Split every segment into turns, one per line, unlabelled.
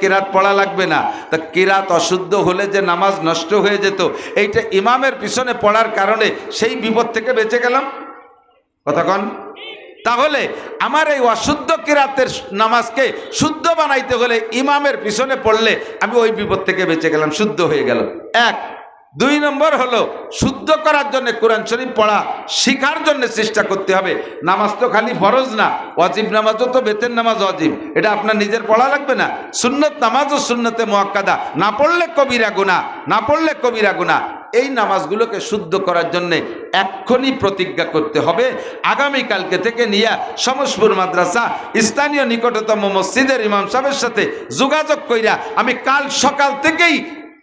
কিরাত পড়া লাগবে না। তা কিরাত অশুদ্ধ হলে যে নামাজ নষ্ট হয়ে যেত, এইটা ইমামের পিছনে পড়ার কারণে সেই বিপদ থেকে বেঁচে গেলাম। কতক্ষণ? তাহলে আমার এই অশুদ্ধ কিরাতের নামাজকে শুদ্ধ বানাইতে হলে ইমামের পিছনে পড়লে আমি ওই বিপদ থেকে বেঁচে গেলাম, শুদ্ধ হয়ে গেল। এক। দুই নম্বর হলো শুদ্ধ করার জন্য কোরআন শরীফ পড়া শিখার জন্য চেষ্টা করতে হবে। নামাজ তো খালি ফরজ না, ওয়াজিব নামাজও তো বেতের নামাজ ওয়াজিব, এটা আপনার নিজের পড়া লাগবে না। সুন্নত নামাজও সুন্নতে মুআক্কাদা, না পড়লে কবিরা গুনাহ, না পড়লে কবিরা গুনাহ। এই নামাজগুলোকে শুদ্ধ করার জন্য এক্ষুনি প্রতিজ্ঞা করতে হবে। আগামীকালকে থেকে নিয়ে সমসপুর মাদ্রাসা স্থানীয় নিকটতম মসজিদের ইমাম সাহেবের সাথে যোগাযোগ কইরা আমি কাল সকাল থেকেই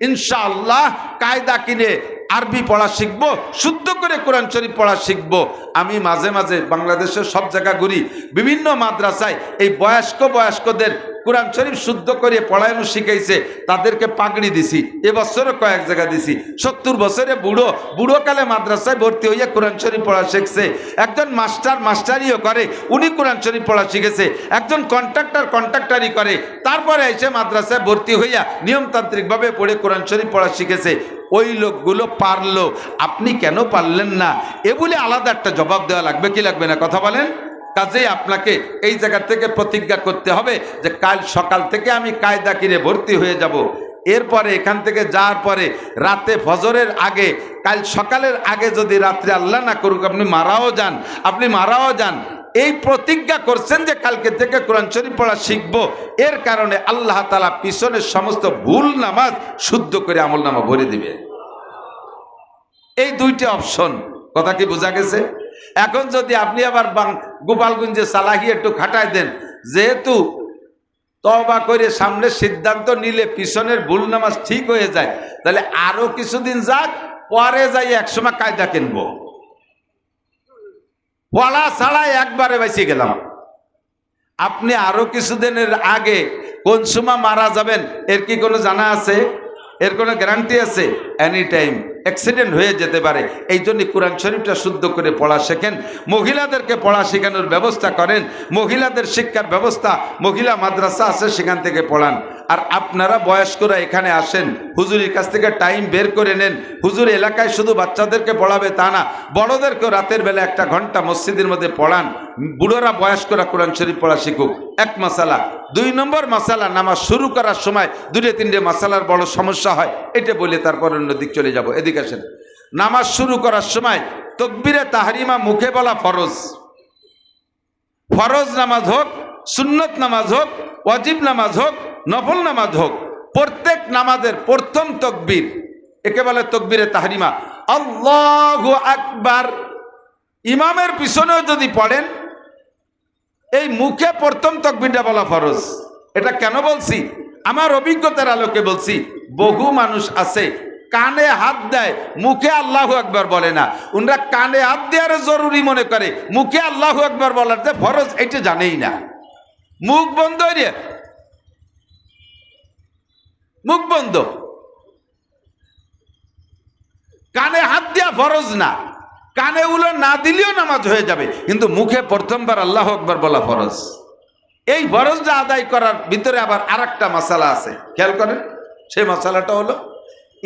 ইনশাআল্লাহ কায়দা কিনে আরবি পড়া শিখব, শুদ্ধ করে কোরআন শরীফ পড়া শিখব। আমি মাঝে মাঝে বাংলাদেশের সব জায়গা ঘুরি, বিভিন্ন মাদ্রাসায় এই বয়স্কদের কোরআন শরীফ শুদ্ধ করে পড়ানো শিখাইছে, তাদেরকে পাগড়ি দিছি। এবছরও কয়েক জায়গা দিছি। 70 বছরে বুড়োকালে মাদ্রাসায় ভর্তি হইয়া কোরআন শরীফ পড়া শিখছে। একজন মাস্টারিও করে, উনি কোরআন শরীফ পড়া শিখেছে। একজন কন্ট্রাক্টারি করে, তারপরে এসে মাদ্রাসায় ভর্তি হইয়া নিয়মতান্ত্রিকভাবে পড়ে কোরআন শরীফ পড়া শিখেছে। ওই লোকগুলো পারলো, আপনি কেন পারলেন না? এ বলে আলাদা একটা জবাব দেওয়া লাগবে কি লাগবে না? কথা বলেন। কাজেই আপনাকে এই জায়গা থেকে প্রতিজ্ঞা করতে হবে যে কাল সকাল থেকে আমি কায়দা কিনে ভর্তি হয়ে যাব। এরপরে এখান থেকে যাওয়ার পরে রাতে ফজরের আগে, কাল সকালের আগে যদি রাত্রে আল্লাহ না করুক আপনি মারাও যান, এই প্রতিজ্ঞা করছেন যে কালকে থেকে কোরআন শরীফ পড়া শিখবো, এর কারণে আল্লাহ তাআলা পিছনের সমস্ত ভুল নামাজ শুদ্ধ করে আমল নামা ভরে দিবে। এই দুইটি অপশন, কথা কি বোঝা গেছে? এখন যদি আপনি আবার গোপালগঞ্জে সালাহি একটু খাটায় দেন, যেহেতু তওবা করে সামনে সিদ্ধান্ত নিলে পিছনের ভুল নামাজ ঠিক হয়ে যায়, তাহলে আরো কিছুদিন যাক, পরে যাই একসময় কায়দা কিনবো। পড়া ছাড়াই একবারে বেঁচে গেলাম। আপনি আরো কিছুদিনের আগে কোন সময় মারা যাবেন এর কি কোনো জানা আছে? এর কোনো গ্যারান্টি আছে? এনি টাইম অ্যাক্সিডেন্ট হয়ে যেতে পারে। এই জন্য কোরআন শরীফটা শুদ্ধ করে পড়া শেখেন, মহিলাদেরকে পড়া শেখানোর ব্যবস্থা করেন, মহিলাদের শিক্ষার ব্যবস্থা মহিলা মাদ্রাসা আছে, সেখান থেকে পড়ান। আর আপনারা বয়স্করা এখানে আসেন, হুজুরের কাছ থেকে টাইম বের করে নেন। হুজুর এলাকায় শুধু বাচ্চাদেরকে পড়াবে তা না, বড়দেরকেও রাতের বেলা 1 ঘন্টা মসজিদের মধ্যে পড়ান। বুড়োরা বয়স্করা কোরআন শরীফ পড়া শিখুক। এক মাসালা। 2 নম্বর মাসালা, নামাজ শুরু করার সময় 2-3টে মাসালার বড় সমস্যা হয়, এটা বলে তারপর অন্য দিক চলে যাব। এদিকে আসেন। নামাজ শুরু করার সময় তাকবীরে তাহরিমা মুখে বলা ফরজ। ফরজ নামাজ হোক, সুন্নত নামাজ হোক, ওয়াজিব নামাজ হোক, নফল নামাজ হোক, প্রত্যেক নামাজের প্রথম তাকবীর, একে বলে তাকবীরে তাহরিমা, আল্লাহু আকবার। ইমামের পিছনেও যদি পড়েন, এই মুখে প্রথম তাকবীরটা বলা ফরজ। এটা কেন বলছি? আমার অভিজ্ঞতার আলোকে বলছি। বহু মানুষ আছে কানে হাত দেয়, মুখে আল্লাহু আকবার বলে না। উনরা কানে হাত দেওয়ার জরুরি মনে করে, মুখে আল্লাহু আকবার বলার যে ফরজ এটা জানেই না। মুখ বন্ধ রে, মুখ বন্ধ। কানে হাত দেওয়া ফরজ না, কানে উলো না দিলেও নামাজ হয়ে যাবে, কিন্তু মুখে প্রথমবার আল্লাহু আকবার বলা ফরজ। এই ফরজটা আদায় করার ভিতরে আবার আরেকটা মাসালা আছে, খেয়াল করেন। সেই মাসালাটা হলো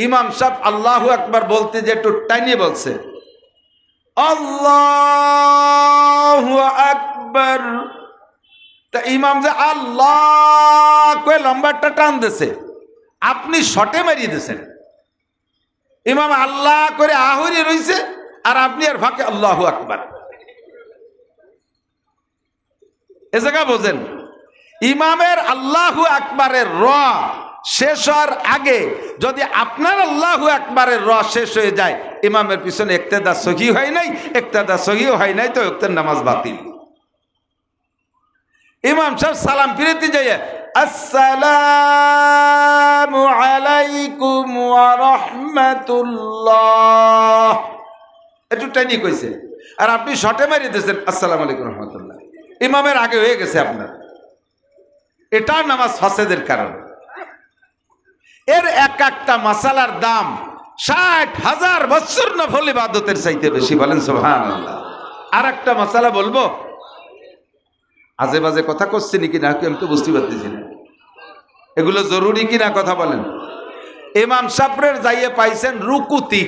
ইমাম সাহেব আল্লাহু আকবার বলতে যে একটু টাইনিয়ে বলছে আল্লাহু আকবার, তা ইমাম যে আল্লাহ কয়ে লম্বাটা টান দিছে, আপনি শটে মারিয়ে দিয়েছেন। ইমাম আল্লাহ করে আহুরি রইছে, আর আপনি আর ফাঁকে আল্লাহু আকবার। এ জায়গা বোঝেন, ইমামের আল্লাহু আকবারের র শেষ হওয়ার আগে যদি আপনার আল্লাহু আকবারের র শেষ হয়ে যায়, ইমামের পিছনে ইক্তেদা সহি হয় নাই, ইক্তেদা সহিও হয় নাই, তো ইক্তের নামাজ বাতিল। ইমাম সাহেব সালাম ফিরাতে যাইয়ে আসসালামু আলাইকুম ওয়া রাহমাতুল্লাহ একটু টাইনি কইছে, আর আপনি শটে মারিয়ে দিয়েছেন আসসালামু আলাইকুম রাহমাতুল্লাহ। ইমামের আগে হয়ে গেছে আপনার, এটা নামাজ ফাসেদের কারণ। এর এক একটা মাসালার দাম 60,000 বছর নফল ইবাদতের চাইতে বেশি। বলেন সুবহানাল্লাহ। আর একটা মাসালা বলবো, আজে বাজে কথা করছি নাকি না আমি তো বুঝতে পারতেছি না। এগুলো জরুরি কিনা কথা বলেন। ইমাম সাহেবের যাইয়ে পাইছেন রুকুতি,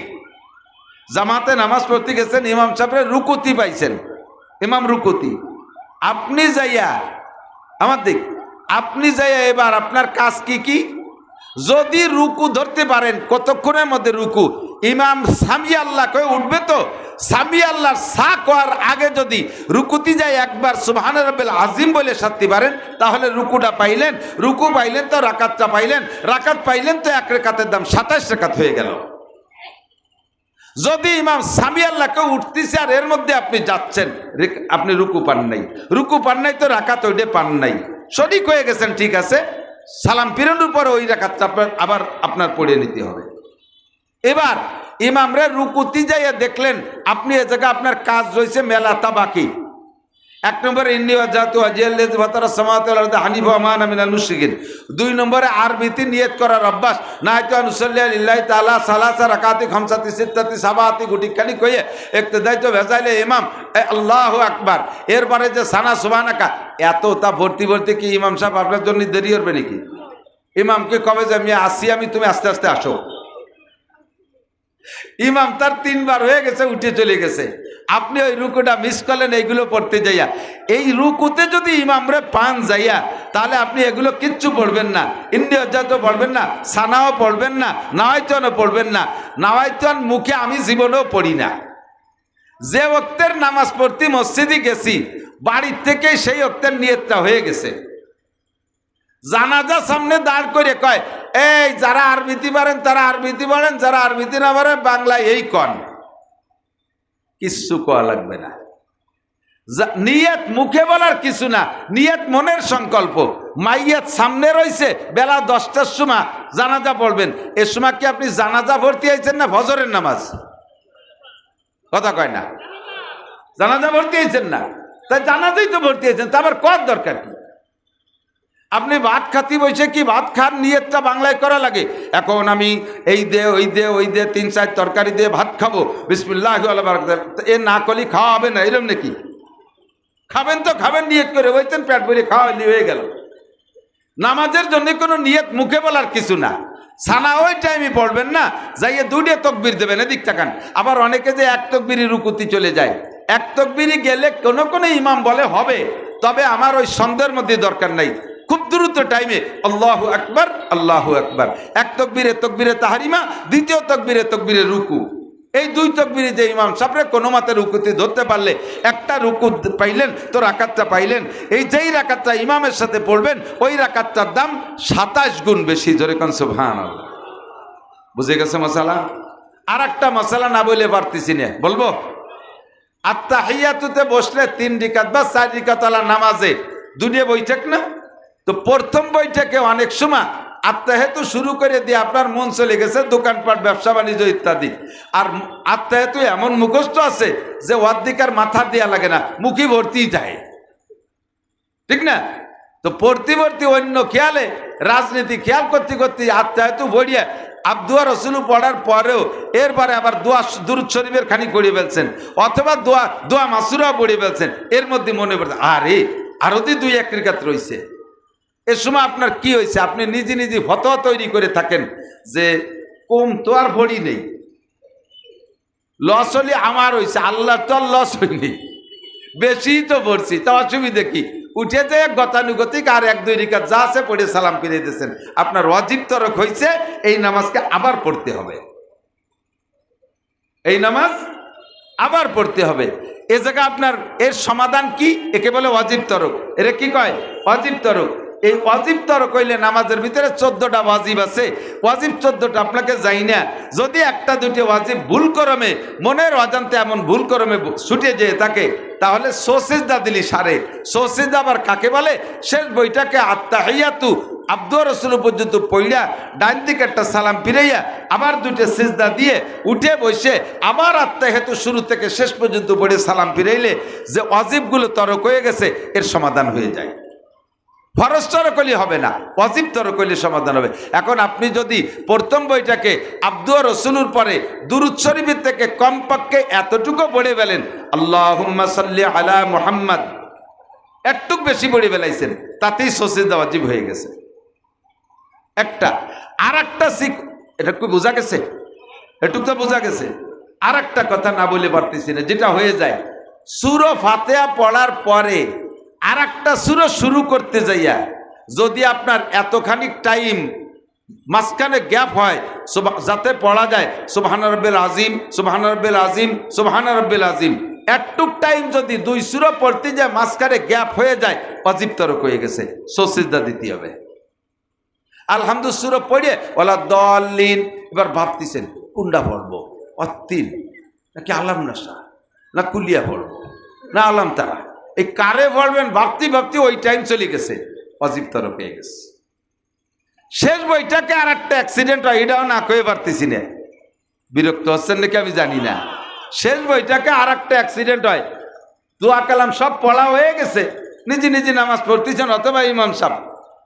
জামাতে নামাজ পড়তে গেছেন, ইমাম সাহেবের রুকুতি পাইছেন, ইমাম রুকুতি। আপনি যাইয়া আমার দিক, আপনি যাইয়া এবার আপনার কাজ কি কি? যদি রুকু ধরতে পারেন কতক্ষণের মধ্যে রুকু, ইমাম সামি আল্লাহ কয়ে উঠবে, তো সামি আল্লাহর সা করার আগে যদি রুকুতি যায় একবার সুবহান রাব্বিল আজিম বলে সারতে পারেন, তাহলে রুকুটা পাইলেন, রুকু পাইলেন তো রাকাতটা পাইলেন, রাকাত পাইলেন তো এক রাকাতের দাম 27 রাকাত হয়ে গেল। যদি ইমাম সামি আল্লাহকে উঠতেছে আর এর মধ্যে আপনি যাচ্ছেন, আপনি রুকু পান নাই, রুকু পান নাই তো রাকাত ওইটা পান নাই, শরিক হয়ে গেছেন, ঠিক আছে, সালাম ফিরানোর পর ওই রাকাতটা আবার আপনার পড়ে নিতে হবে। এবার ইমামরা রুকুতি যাইয়া দেখলেন আপনি এ জায়গায় আপনার কাজ রয়েছে মেলাটা বাকি। এক নম্বরে দুই নম্বরে আরবিতে নিয়ত করার অভ্যাস, না হয়তো আনুসল্লাহি তাআলা সালাসা রাকাতি খামসাতি সিত্তাতি সাবাতি গুটিখানি কইয়ে ইক্তেদাই তো ভেজাইলে ইমাম আল্লাহু আকবার, এরপরে যে সানা সুবহানাকা, এত তা ভর্তি ভর্তি কি ইমাম সাহেব আপনার জন্য দেরি করবে নাকি? ইমামকে কবে যে আমি আসি, আমি তুমি আস্তে আস্তে আসো। ইমাম তার 3 বার হয়ে গেছে, উঠে চলে গেছে, আপনি ওই রুকুটা মিস করলেন এইগুলো পড়তে যাইয়া। এই রুকুতে যদি ইমামরে পান যাইয়া, তাহলে আপনি এগুলো কিচ্ছু পড়বেন না, ইন্দিয়াজাতও পড়বেন না, সানাও পড়বেন না, নাওয়াইতনও পড়বেন না। নাওয়াইতন মুখে আমি জীবনেও পড়ি না। যে ওক্তের নামাজ পড়তে মসজিদে গেছি, বাড়ির থেকে সেই ওক্তের নিয়তটা হয়ে গেছে। জানাজা সামনে দাঁড় করে কয়, এই যারা আরবিতে পারেন তারা আরবিতে বলেন, যারা আরবিতে না পারেন বাংলায় এই কন, কিচ্ছু কোয়া লাগবে না। নিয়ত মুখে বলার কিছু না, নিয়ত মনের সংকল্প। মাইয়াত সামনে রয়েছে, বেলা 10টার সময় জানাজা পড়বেন, এ সময় কি আপনি জানাজা ভর্তি হয়েছেন না ফজরের নামাজ? কথা কয় না, জানাজা ভর্তি হয়েছেন না, তাই জানাজাই তো ভর্তি হয়েছেন, তা আবার কর দরকার কি? আপনি ভাত খাতি বসে কি ভাত খান নিয়তটা বাংলায় করা লাগে? এখন আমি এই দে ওই দে ওই দে 3-4 তরকারি দিয়ে ভাত খাবো, বিসমিল্লাহ আল্লাহু আকবার, এ না করলে খাওয়া হবে না, এরকম নাকি? খাবেন তো খাবেন, নিয়ত করে বইতেন, পেট ভরে খাওয়া হয়ে গেল। নামাজের জন্য কোনো নিয়ত মুখে বলার কিছু না। সানা ওই টাইমে পড়বেন না, যাইয়ে 2টা তকবির দেবেন, এদিক তাকান। আবার অনেকে যে 1 তকবিরই রুকুতি চলে যায়, 1 তকবিরই গেলে কোনো ইমাম বলে হবে, তবে আমার ওই সন্দেহের মধ্যে দরকার নাই। খুব দ্রুত টাইমে আল্লাহু আকবার, আল্লাহু আকবার, 1 তকবিরে তকবিরে তাহারিমা, 2য় তকবিরে তকবিরে রুকু। এই 2 তকবিরে যে ইমাম সাহেব কোনো মতে রুকুতি ধরতে পারলে, একটা রুকু পাইলেন তো রাকাতটা পাইলেন। এই যেই রাকাতটা ইমামের সাথে পড়বেন, ওই রাকাতটার দাম 27 গুণ বেশি। জোরে কোন সুবহানাল্লাহ। বুঝে গেছে মশালা? আর একটা মশালা না বলে পারতেছি না, বলবো। আত্তাহিয়াতুতে বসলে 3 রাকাত বা 4 রাকাত আলা নামাজে দুনিয়া বৈঠক না, তো প্রথম বৈঠকে অনেক সময় আত্তাহিয়াতু শুরু করে দিয়ে আপনার মন চলে গেছে দোকানপাট, ব্যবসা বাণিজ্য ইত্যাদি, আর আত্তাহিয়াতু এমন মুখস্থ আছে যে অর্ধেকার মাথা দেওয়া লাগে না, মুখে ভর্তি যায়, ঠিক না? তো পড়তে পড়তে অন্য খেয়ালে, রাজনীতি খেয়াল করতে করতে আত্তাহিয়াতু বড়িয়া আব্দুয়া রসুল পড়ার পরেও এরপরে আবার দুরূদ শরীফের খানি পড়িয়ে ফেলছেন, অথবা দোয়া মাসুরা পড়িয়ে ফেলছেন। এর মধ্যে মনে পড়ছে আরে আরো 2-1 রাকাত রয়েছে। এ সময় আপনার কি হয়েছে? আপনি নিজে নিজে ফতোয়া তৈরি করে থাকেন যে কম তো আর ভরি নেই, লস হলে আমার হয়েছে, আল্লাহ তো আর লস হয়নি, বেশি তো পড়ছি, তা অসুবিধা কি? উঠে যায় গতানুগতিক আর 1-2 রাকাত যা আছে পড়ে সালাম ফিরিয়ে দিয়েছেন, আপনার ওয়াজিব তরক হয়েছে, এই নামাজকে আবার পড়তে হবে, এই নামাজ আবার পড়তে হবে। এ জায়গা আপনার এর সমাধান কি? একে বলে ওয়াজিব তরক। এরা কি কয়? ওয়াজিব তরক। এই ওয়াজিব তরক হইলে নামাজের ভিতরে 14টা ওয়াজিব আছে, ওয়াজিব 14টা আপনাকে যাই না। যদি 1-2 ওয়াজিব ভুল করমে, মনের অজান্তে এমন ভুল করমে ছুটে যেয়ে থাকে, তাহলে সিজদা দিলি সারে। সিজদা আবার কাকে বলে? শেষ বইটাকে আত্তাহিয়াতু আব্দুর রসুল পর্যন্ত পড়িয়া ডান দিকে একটা সালাম ফিরাইয়া আবার 2টা সিজদা দিয়ে উঠে বসে আবার আত্তাহিয়াতু শুরু থেকে শেষ পর্যন্ত পড়ে সালাম ফিরাইলে যে ওয়াজিবগুলো তরক হয়ে গেছে, এর সমাধান হয়ে যায়। ফরজ তরক হলে হবে না, ওয়াজিব তরক হলে সমাধান হবে। এখন আপনি যদি প্রথম বইটাকে আব্দুর রসুলের পরে দুরূদ শরীফের থেকে কমপক্ষে এতটুকু পড়ে ফেলেন, আল্লাহুম্মা সাল্লি আলা মুহাম্মদ, একটু বেশি পড়ে ফেলাইছেন, তাতেই সিজদা ওয়াজিব হয়ে গেছে। একটা। আর একটা এটা কি বোঝা গেছে? একটু তো বোঝা গেছে। আর একটা কথা না বলে পারতেছি না, যেটা হয়ে যায় সূরা ফাতিহা পড়ার পরে আর একটা সূরা শুরু করতে যাইয়া যদি আপনার এতখানি টাইম মাঝখানে গ্যাপ হয়, যাতে পড়া যায় সুবহান রাব্বিল আযীম, সুবহান রাব্বিল আযীম, সুবহান রাব্বিল আযীম, একটুক টাইম যদি 2 সূরা পড়তে যায় মাঝখানে গ্যাপ হয়ে যায়, অজীব তরক হয়ে গেছে, সুজদা দিতে হবে। আলহামদুলিল্লাহ সূরা পড়ে ওয়ালা দাল্লিন, এবার ভাবতেছেন কোনটা পড়বো, অত্তিন নাকি আলাম নাসা না কুলিয়া পড়বো না আলাম তারা, এই কারে পড়বেন ভাবতে ভাবতে ওই টাইম চলে গেছে, অজীব তরক হয়ে গেছে। শেষ বইটাকে আর একটা অ্যাক্সিডেন্ট হয়, এটাও না কয়ে পারতেছি না, বিরক্ত হচ্ছেন নাকি আমি জানি না। শেষ বইটাকে আর একটা অ্যাক্সিডেন্ট হয়, দোয়া কালাম সব পড়া হয়ে গেছে, নিজে নিজে নামাজ পড়তেছেন, অথবা ইমাম সাহেব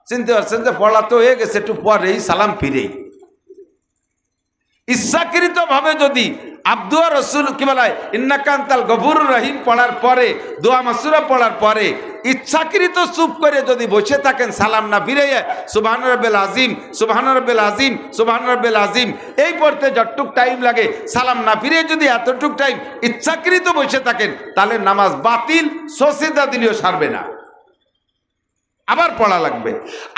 চিনতে পারছেন যে পড়া তো হয়ে গেছে, একটু পরেই সালাম ফিরেই ইচ্ছাকৃত ভাবে যদি আব্দুয়া রসুল কি বলা হয় ইন্নাকা আনতাল গফুরুর রহিম পড়ার পরে, দোয়া মাসুরা পড়ার পরে ইচ্ছাকৃত চুপ করে যদি বসে থাকেন সালাম না ফিরে সুবহান রাব্বিল আযীম, সুবহান রাব্বিল আযীম, সুবহান রাব্বিল আযীম এই পড়তে যতটুক টাইম লাগে সালাম না ফিরে যদি এতটুক টাইম ইচ্ছাকৃত বসে থাকেন, তাহলে নামাজ বাতিল, সজদা দিলেও সারবে না, আবার পড়া লাগবে।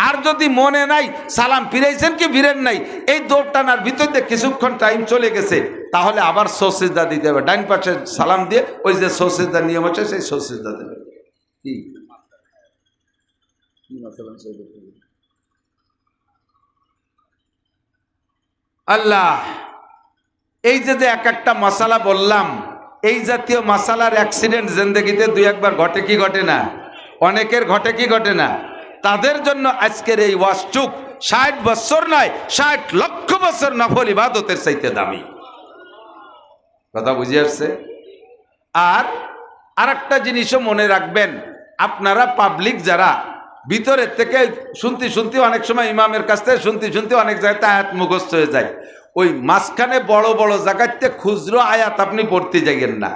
আর যদি মনে নাই সালাম ফিরাইছেন কি ফিরেন নাই, এই দৌড় টানার ভিতরে কিছুক্ষণ টাইম চলে গেছে, তাহলে আবার সজদা দিতে হবে, ডাইন পাশে সালাম দিয়ে ওই যে সজদার নিয়ম আছে সেই সজদা দেবে। কি আল্লাহ, এই যে এক একটা মশালা বললাম, এই জাতীয় মশালার অ্যাক্সিডেন্ট জিন্দেগিতে 2-1 ঘটে কি ঘটে না? অনেকের ঘটে কি ঘটে না? তাদের জন্য আজকের এই ওয়াজটুক 60 বছর নয় 60 লক্ষ বছর নফল ইবাদতের চাইতে দামি। কথা বুঝে আসছে? আর একটা জিনিসও মনে রাখবেন, আপনারা পাবলিক যারা ভিতরের থেকে শুনতে অনেক সময় ইমামের কাছ থেকে শুনতে অনেক জায়গাতে আয়াত মুখস্থ হয়ে যায়, ওই মাঝখানে বড় বড় জায়গাতে খুচরো আয়াত আপনি পড়তে যাইয়েন না।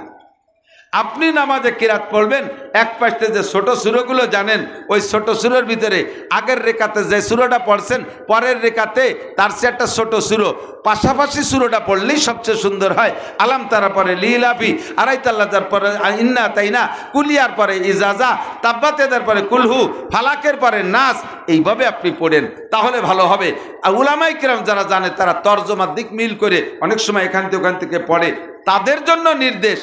আপনি নামাজে কিরাত পড়বেন, এক পাশে যে ছোট সূরাগুলো জানেন ওই ছোট সূরার ভিতরে আগের রেখাতে যে সূরাটা পড়ছেন পরের রেখাতে তার চেয়ে একটা ছোট সূরা, পাশাপাশি সূরাটা পড়লেই সবচেয়ে সুন্দর হয়। আলাম তারা পরে লিলাফি, আড়াইতাল্লাজার পরে ইন্না তাইনা, কুলিয়ার পরে ইজাজা, তাব্বাতেদার পরে কুলহু, ফালাকের পরে নাস, এইভাবে আপনি পড়েন তাহলে ভালো হবে। আর উলামায়ে কিরাম যারা জানে তারা তরজমার দিক মিল করে অনেক সময় এখান থেকে ওখান থেকে পড়ে, তাদের জন্য নির্দেশ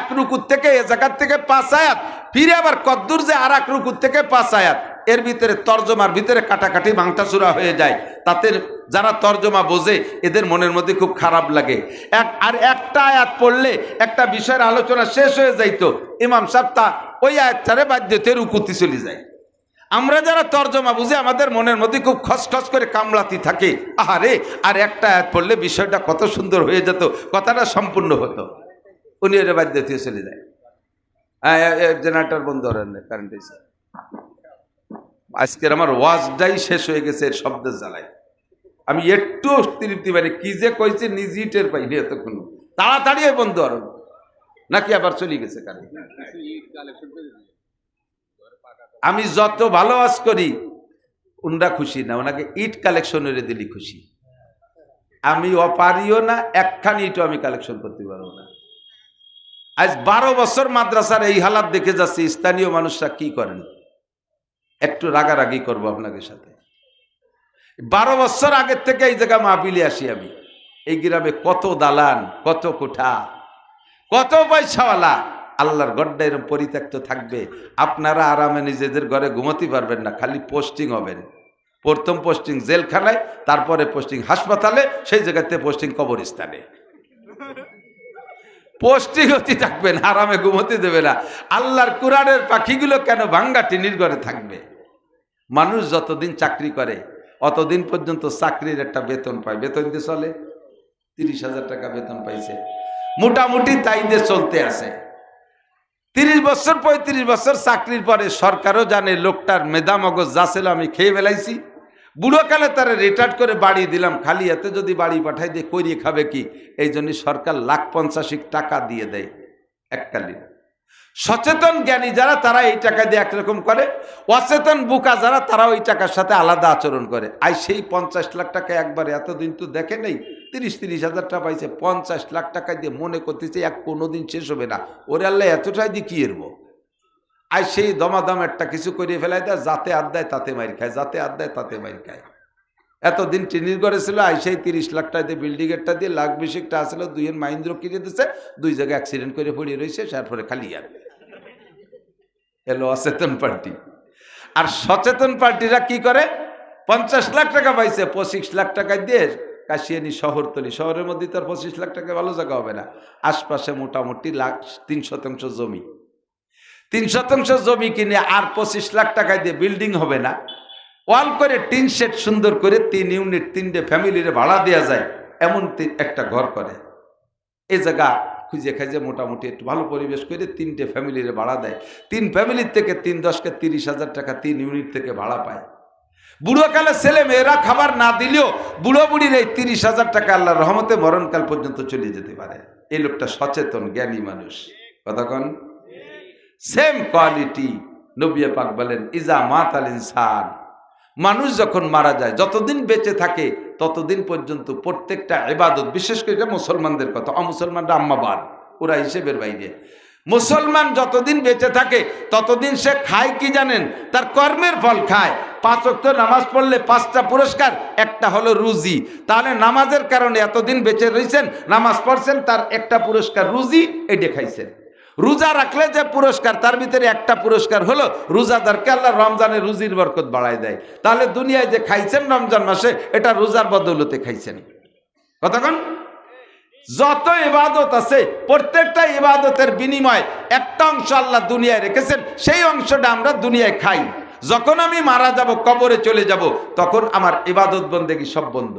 এক রুকুর থেকে এ জায়গার থেকে 5 আয়াত, ফিরে আবার কদ্দুর যে আর এক রুকুর থেকে 5 আয়াত, এর ভিতরে তরজমার ভিতরে কাটাকাটি ভাঙটাচুরা হয়ে যায়, তাতে যারা তরজমা বোঝে এদের মনের মধ্যে খুব খারাপ লাগে। আর একটা আয়াত পড়লে একটা বিষয়ের আলোচনা শেষ হয়ে যাইতো, ইমাম সাহেব তা ওই আয়াতটারে বাধ্যতে রুকুতে চলে যায়। আমরা যারা তরজমা বুঝে আমাদের মনের মধ্যে খুব খসখস করে কামড়াতি থাকে, আহারে আর একটা আয়াত পড়লে বিষয়টা কত সুন্দর হয়ে যেত, কথাটা সম্পূর্ণ হতো, উনি এটা বাধ্য দিয়ে চলে যায়। জেনারেটর বন্ধ করেন, কারেন্ট এসে আজকের আমার ওয়াজটাই শেষ হয়ে গেছে এর শব্দের জ্বালায়। আমি একটু তৃপ্তি পাইনি, কি যে কইছে নিজেই টের পাইনি এতক্ষণ, তাড়াতাড়ি বন্ধ করেন নাকি আবার চলে গেছে কারেন্ট। আমি যত ভালো ওয়াজ করি উনরা খুশি না, ওনাকে ইট কালেকশনের দিলি খুশি। আমি অপারিও না, একখানি ইটও আমি কালেকশন করতে পারবো না। আজ 12 বছর মাদ্রাসার এই হালাত দেখে যাচ্ছি, স্থানীয় মানুষরা কি করেন, একটু রাগারাগি করবো আপনাদের সাথে। 12 বছর আগের থেকে এই জায়গা মাহফিলে আসি আমি, এই গ্রামে কত দালান, কত কোঠা, কত পয়সাওয়ালা, আল্লাহর গড্ডা এরকম পরিত্যক্ত থাকবে, আপনারা আরামে নিজেদের ঘরে ঘুমোতে পারবেন না, খালি পোস্টিং হবেন। প্রথম পোস্টিং জেলখানায়, তারপরে পোস্টিং হাসপাতালে, সেই জায়গাতে পোস্টিং কবরস্থানে, পোস্টিং হতে থাকবেন, আরামে ঘুমোতে দেবে না। আল্লাহর কুরআনের পাখিগুলো কেন ভাঙ্গা টিনির ঘরে থাকবে? মানুষ যতদিন চাকরি করে অতদিন পর্যন্ত চাকরির একটা বেতন পায়, বেতন দিয়ে চলে, 30,000 টাকা বেতন পাইছে, মোটামুটি তাই দিয়ে চলতে আছে। 30 বছর 35 বছর চাকরির পরে সরকারও জানে লোকটার মেধা মগজ যা ছিল আমি খেয়ে ফেলাইছি, বুড়োকালে তারা রিটায়ার্ড করে বাড়ি দিলাম, খালি এতে যদি বাড়ি পাঠাই দিয়ে করিয়ে খাবে কি, এই জন্য সরকার 1,50,000 টাকা দিয়ে দেয় এককালীন। সচেতন জ্ঞানী যারা তারা এই টাকা দিয়ে একরকম করে, অচেতন বুকা যারা তারা ওই টাকার সাথে আলাদা আচরণ করে। আর সেই 50 লাখ টাকা একবারে এতদিন তো দেখে নেই, 30 হাজার টাকা পাইছে, 50 লাখ টাকা দিয়ে মনে করতেছে এক কোনোদিন শেষ হবে না, ওরে আল্লাহ এতটাই দিয়ে কি এরবো। আর সেই দমাদম একটা কিছু করে ফেলাই দেয়, যাতে আড্ডায় তাতে মাইর খায়, যাতে আড্ডায় তাতে মাইর খায়। এতদিন টিনির ঘরে ছিল, আই সেই 30 লাখ টাকা দিয়ে বিল্ডিংয়েরটা দিয়ে লাখ 20 টাকা আসলে দুইয়ের মাহিন্দ্র কিনে দিচ্ছে, 2 জায়গায় অ্যাক্সিডেন্ট করে পড়িয়ে রয়েছে, তারপরে খালি আর এলো অচেতন পার্টি। আর সচেতন পার্টিরা কি করে, 50 লাখ টাকা পাইছে, 25 লাখ টাকা দিয়ে কাশিয়ানি শহরতলি, শহরের মধ্যে তার 25 লাখ টাকা ভালো জায়গা হবে না, আশপাশে মোটামুটি 3 শতাংশ জমি, 3 শতাংশ জমি কিনে আর 25 লাখ টাকা দিয়ে বিল্ডিং হবে না, ওয়াল করে টিন শেড সুন্দর করে 3 ইউনিট 3টে ফ্যামিলির ভাড়া দেওয়া যায় এমন একটা ঘর করে। এই জায়গা খুঁজে খাইজে মোটামুটি একটু ভালো পরিবেশ করে 3টে ফ্যামিলির ভাড়া দেয়, 3 ফ্যামিলির থেকে 3×10 = 30,000 টাকা 3 ইউনিট থেকে ভাড়া পায়। বুড়োকালে ছেলে মেয়েরা খাবার না দিলেও বুড়ো বুড়ির এই 30,000 টাকা আল্লাহর রহমতে মরণকাল পর্যন্ত চলে যেতে পারে। এই লোকটা সচেতন জ্ঞানী মানুষ। কতক্ষণ সেম কোয়ালিটি নবী পাক বলেন, ইজা মাতাল ইনসান, মানুষ যখন মারা যায়, যতদিন বেঁচে থাকে ততদিন পর্যন্ত প্রত্যেকটা ইবাদত, বিশেষ করে এটা মুসলমানদের কথা, অমুসলমানরা আম্মাবাদ, ওরা হিসেবের বাইরে। মুসলমান যতদিন বেঁচে থাকে ততদিন সে খায় কি জানেন, তার কর্মের ফল খায়। 5 ওয়াক্ত নামাজ পড়লে 5টা পুরস্কার, একটা হলো রুজি। তাহলে নামাজের কারণে এতদিন বেঁচে রয়েছেন, নামাজ পড়ছেন, তার একটা পুরস্কার রুজি, এটা খাইছেন। রোজা রাখলে যে পুরস্কার, তার ভিতরে একটা পুরস্কার হলো রোজাদারকে আল্লাহ রমজানে রুজির বরকত বাড়ায় দেয়। তাহলে দুনিয়ায় যে খাইছেন রমজান মাসে, এটা রোজার বদৌলতে খাইছেন। কতক্ষণ যত ইবাদত আছে, প্রত্যেকটা ইবাদতের বিনিময় একটা অংশ আল্লাহ দুনিয়ায় রেখেছেন, সেই অংশটা আমরা দুনিয়ায় খাই। যখন আমি মারা যাব, কবরে চলে যাব, তখন আমার ইবাদত বন্দেগী সব বন্ধ।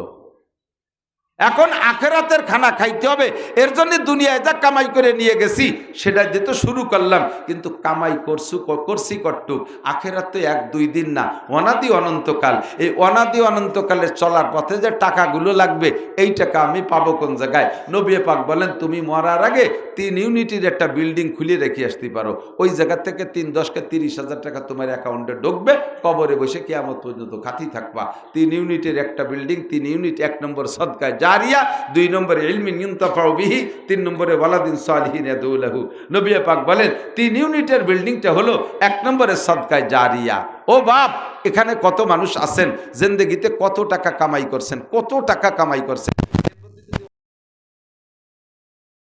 এখন আখেরাতের খানা খাইতে হবে, এর জন্য দুনিয়ায় যা কামাই করে নিয়ে গেছি সেটা দিয়ে তো শুরু করলাম, কিন্তু কামাই করছি কট্টুক, আখেরাত তো 1-2 দিন না, অনাদি অনন্তকাল। এই অনাদি অনন্তকালে চলার পথে যে টাকাগুলো লাগবে, এই টাকা আমি পাবো কোন জায়গায়? নবী পাক বলেন, তুমি মরার আগে 3 ইউনিটের একটা বিল্ডিং খুলে রেখে আসতে পারো, ওই জায়গা থেকে 3×10 = 30,000 টাকা তোমার অ্যাকাউন্টে ঢুকবে, কবরে বসে কিয়ামত পর্যন্ত খাতি থাকবা। 3 ইউনিটের একটা বিল্ডিং, 3 ইউনিট, 1 নম্বর সদকায় জারিয়া, 2 নম্বরে ইলমিন ইউনতাফাউ বিহি, 3 নম্বরে ওয়ালাদিন সালিহিন ইয়াদউ লাহু। নবী পাক বলেন 3 ইউনিটের বিল্ডিংটা হলো 1 নম্বরে সদকায় জারিয়া। ও বাপ, এখানে কত মানুষ আছেন, জিন্দেগিতে কত টাকা কামাই করছেন, কত টাকা কামাই করছেন,